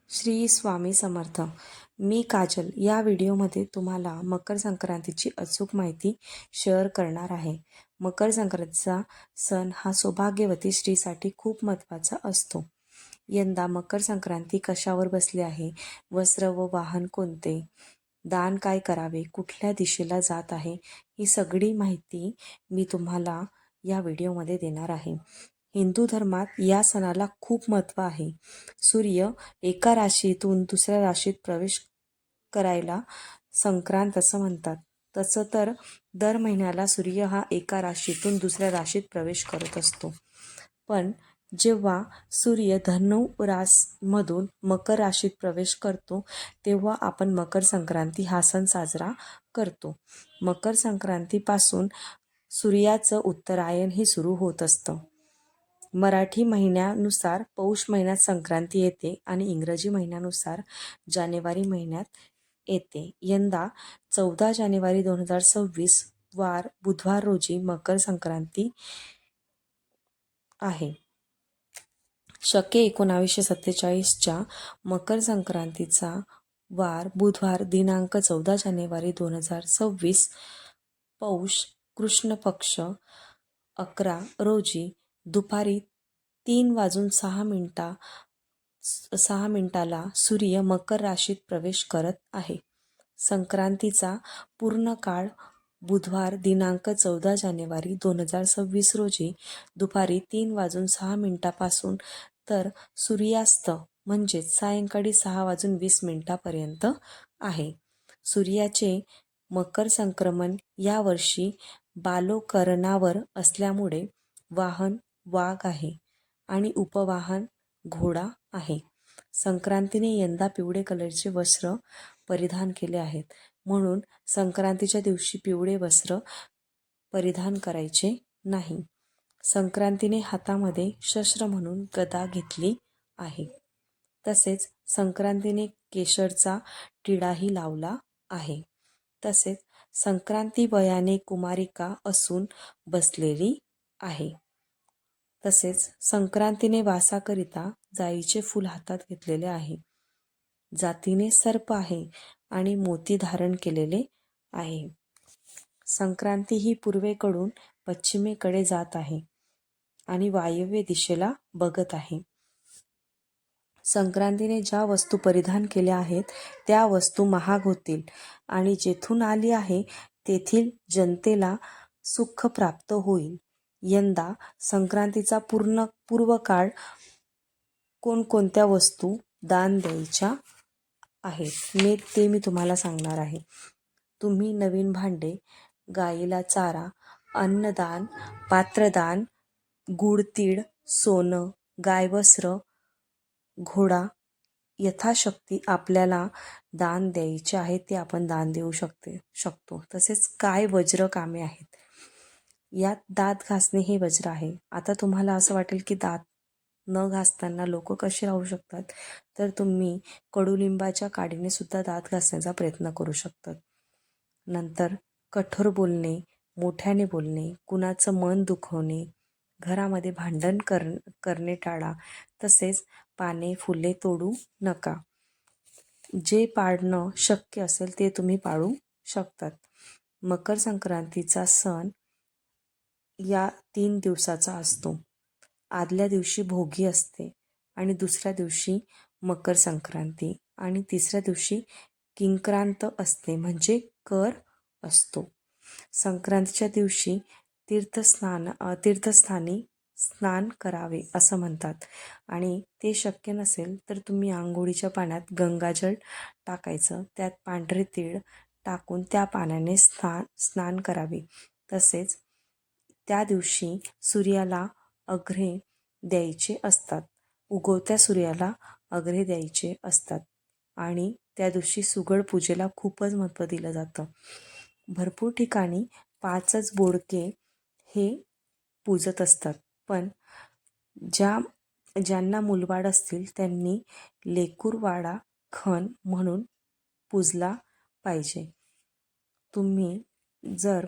श्री स्वामी समर्थ. मी काजल या व्हिडिओमध्ये तुम्हाला मकर संक्रांतीची अचूक माहिती शेअर करणार आहे. मकर संक्रांतीचा सण हा सौभाग्यवती स्त्रीसाठी खूप महत्त्वाचा असतो. यंदा मकर संक्रांती कशावर बसली आहे, वस्त्र व वाहन कोणते, दान काय करावे, कुठल्या दिशेला जात आहे, ही सगळी माहिती मी तुम्हाला या व्हिडिओमध्ये देणार आहे. हिंदू धर्मात या सणाला खूप महत्त्व आहे. सूर्य एका राशीतून दुसऱ्या राशीत प्रवेश करायला संक्रांत असं म्हणतात. तसं तर दर महिन्याला सूर्य हा एका राशीतून दुसऱ्या राशीत प्रवेश करत असतो. पण जेव्हा सूर्य धनु राशीमधून मकर राशीत प्रवेश करतो तेव्हा आपण मकर संक्रांती हा सण साजरा करतो. मकर संक्रांतीपासून सूर्याचं उत्तरायण हे सुरू होत असतं. मराठी महिन्यानुसार पौष महिन्यात संक्रांती येते आणि इंग्रजी महिन्यानुसार जानेवारी महिन्यात येते. यंदा 14 जानेवारी 2026 वार बुधवार रोजी मकर संक्रांती आहे. शके 1947च्या मकर संक्रांतीचा वार बुधवार दिनांक 14 जानेवारी 2026 पौष कृष्ण पक्ष 11 रोजी दुपारी 3:06 सूर्य मकर राशीत प्रवेश करत आहे. संक्रांतीचा पूर्ण काळ बुधवार दिनांक 14 जानेवारी 2026 रोजी दुपारी 3:06 पासून तर सूर्यास्त म्हणजेच सायंकाळी 6:20 पर्यंत आहे. सूर्याचे मकर संक्रमण यावर्षी बालोकरणावर असल्यामुळे वाहन वाघ आहे आणि उपवाहन घोडा आहे. संक्रांतीने यंदा पिवळे कलरचे वस्त्र परिधान केले आहेत, म्हणून संक्रांतीच्या दिवशी पिवळे वस्त्र परिधान करायचे नाही. संक्रांतीने हातामध्ये शस्त्र म्हणून गदा घेतली आहे. तसेच संक्रांतीने केशरचा टिळाही लावला आहे. तसेच संक्रांती वयाने कुमारिका असून बसलेली आहे. तसेच संक्रांतीने वासाकरिता जाईचे फूल हातात घेतलेले आहे. जातीने सर्प आहे आणि मोती धारण केलेले आहे. संक्रांती ही पूर्वेकडून पश्चिमेकडे जात आहे आणि वायव्य दिशेला बघत आहे. संक्रांतीने ज्या वस्तू परिधान केल्या आहेत त्या वस्तू महाग होतील आणि जेथून आली आहे तेथील जनतेला सुख प्राप्त होईल. यंदा संक्रांतीचा पूर्व काळ कोणकोणत्या वस्तू दान द्यायच्या आहेत मी तुम्हाला सांगणार आहे. तुम्ही नवीन भांडे, गाईला चारा, अन्नदान, पात्रदान, गुळ तीळ, सोनं, गायवस्त्र, घोडा यथाशक्ती आपल्याला दान द्यायचे आहे ते आपण दान देऊ शकतो. तसेच काय वज्र कामे आहेत. यात दात घासणे हे वज्र आहे. आता तुम्हाला असं वाटेल की दात न घासताना लोक कसे राहू शकतात, तर तुम्ही कडुलिंबाच्या काडीने सुद्धा दात घासण्याचा प्रयत्न करू शकतात. नंतर कठोर बोलणे, मोठ्याने बोलणे, कुणाचं मन दुखवणे, घरामध्ये भांडण करणे टाळा. तसेच पाने फुले तोडू नका. जे पाळणं शक्य असेल ते तुम्ही पाळू शकतात. मकर संक्रांतीचा सण या 3 दिवसाचा असतो. आदल्या दिवशी भोगी असते आणि दुसऱ्या दिवशी मकर संक्रांती आणि तिसऱ्या दिवशी किंक्रांत असते म्हणजे कर असतो. संक्रांतीच्या दिवशी तीर्थस्थानी स्नान करावे असं म्हणतात आणि ते शक्य नसेल तर तुम्ही आंघोळीच्या पाण्यात गंगाजल टाकायचं, त्यात पांढरे तीळ टाकून त्या पाण्याने स्नान करावे. तसेच त्या दिवशी सूर्याला अर्घ्य द्यायचे असतात. उगवत्या सूर्याला अर्घ्य द्यायचे असतात आणि त्या दिवशी सुगड पूजेला खूपच महत्त्व दिलं जातं. भरपूर ठिकाणी 5च बोडके हे पूजत असतात, पण ज्यांना मुलबाळ असतील त्यांनी लेकूरवाडा खण म्हणून पूजला पाहिजे. तुम्ही जर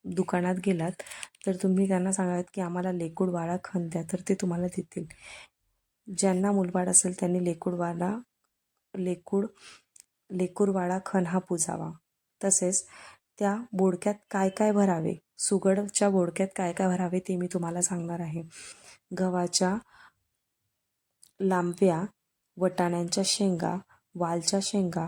दुकानात गेलात तर तुम्ही त्यांना सांगाल की आम्हाला लेकूरवाडा खण द्या, तर ते तुम्हाला देतील. ज्यांना मुलबाळ असेल त्यांनी लेकूरवाळा खण हा पुजावा. तसेच त्या बोडक्यात काय काय भरावे, सुगडच्या बोडक्यात काय काय भरावे ते मी तुम्हाला सांगणार आहे. गव्हाच्या लांब्या, वटाण्यांच्या शेंगा, वालच्या शेंगा,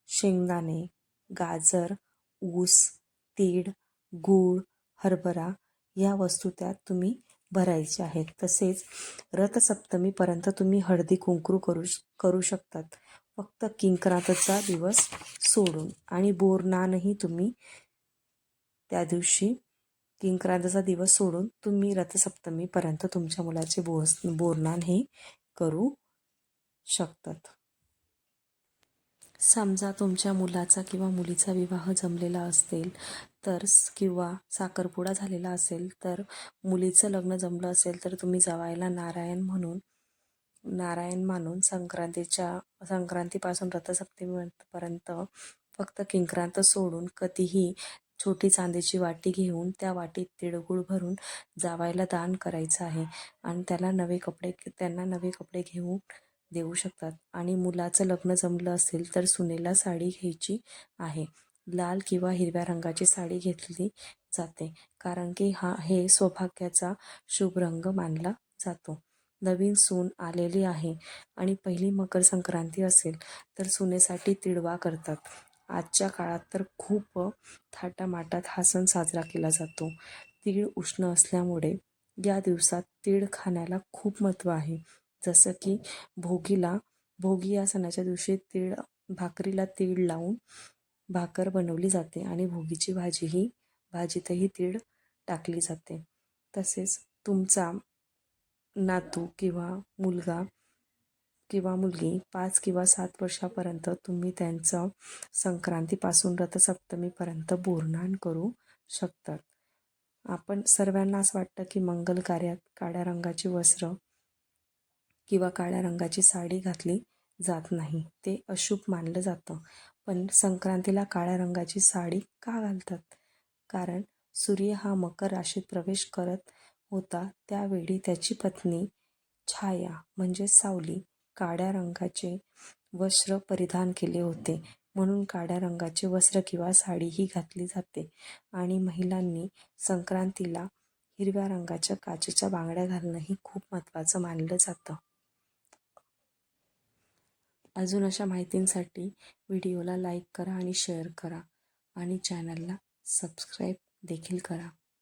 शेंगदाणे, गाजर, ऊस, तीळ, गूळ, हरभरा या वस्तू त्यात तुम्ही भरायच्या आहेत. तसेच रथसप्तमीपर्यंत तुम्ही हळदी कुंकू करू शकतात, फक्त किंक्रांतचा दिवस सोडून. आणि बोरनानही तुम्ही त्या दिवशी किंक्रांतचा दिवस सोडून तुम्ही रथसप्तमीपर्यंत तुमच्या मुलाचे बोरनान हे करू शकतात. समजा तुमच्या मुलाचा किंवा मुलीचा विवाह जमलेला असेल तर किंवा साखरपुडा झालेला असेल, तर मुलीचं लग्न जमलं असेल तर तुम्ही जावयाला नारायण मानून संक्रांतीपासून रथसप्तमीपर्यंत फक्त किंक्रांत सोडून कधीही छोटी चांदीची वाटी घेऊन त्या वाटीत तिळगुळ भरून जावयाला दान करायचं आहे आणि त्यांना नवे कपडे घेऊन देऊ शकतात. आणि मुलाचं लग्न जमलं असेल तर सुनेला साडी घ्यायची आहे. लाल किंवा हिरव्या रंगाची साडी घेतली जाते, कारण की हे सौभाग्याचा शुभ रंग मानला जातो. नवीन सून आलेली आहे आणि पहिली मकर संक्रांती असेल तर सुनेसाठी तिळवा करतात. आजच्या काळात तर खूप थाटामाटात हा सण साजरा केला जातो. तीळ उष्ण असल्यामुळे या दिवसात तीळ खाण्याला खूप महत्त्व आहे. जसं की भोगी या सणाच्या दिवशी भाकरीला तीळ लावून भाकर बनवली जाते आणि भोगीची भाजीतही तीळ टाकली जाते. तसेच तुमचा नातू किंवा मुलगा किंवा मुलगी 5 किंवा 7 वर्षापर्यंत तुम्ही त्यांचं संक्रांतीपासून रथसप्तमीपर्यंत बोरनान करू शकतात. आपण सर्वांना असं वाटतं की मंगल कार्यात काळ्या रंगाची वस्त्र किंवा काळ्या रंगाची साडी घातली जात नाही, ते अशुभ मानलं जातं. पण संक्रांतीला काळ्या रंगाची साडी का घालतात? कारण सूर्य हा मकर राशीत प्रवेश करत होता, त्यावेळी त्याची पत्नी छाया म्हणजे सावली काळ्या रंगाचे वस्त्र परिधान केले होते, म्हणून काळ्या रंगाचे वस्त्र किंवा साडी ही घातली जाते. आणि महिलांनी संक्रांतीला हिरव्या रंगाच्या काचेच्या बांगड्या घालणंही खूप महत्त्वाचं मानलं जातं. अजून अशा माहितींसाठी व्हिडिओला लाईक करा आणि शेअर करा आणि चॅनलला सबस्क्राईब देखील करा.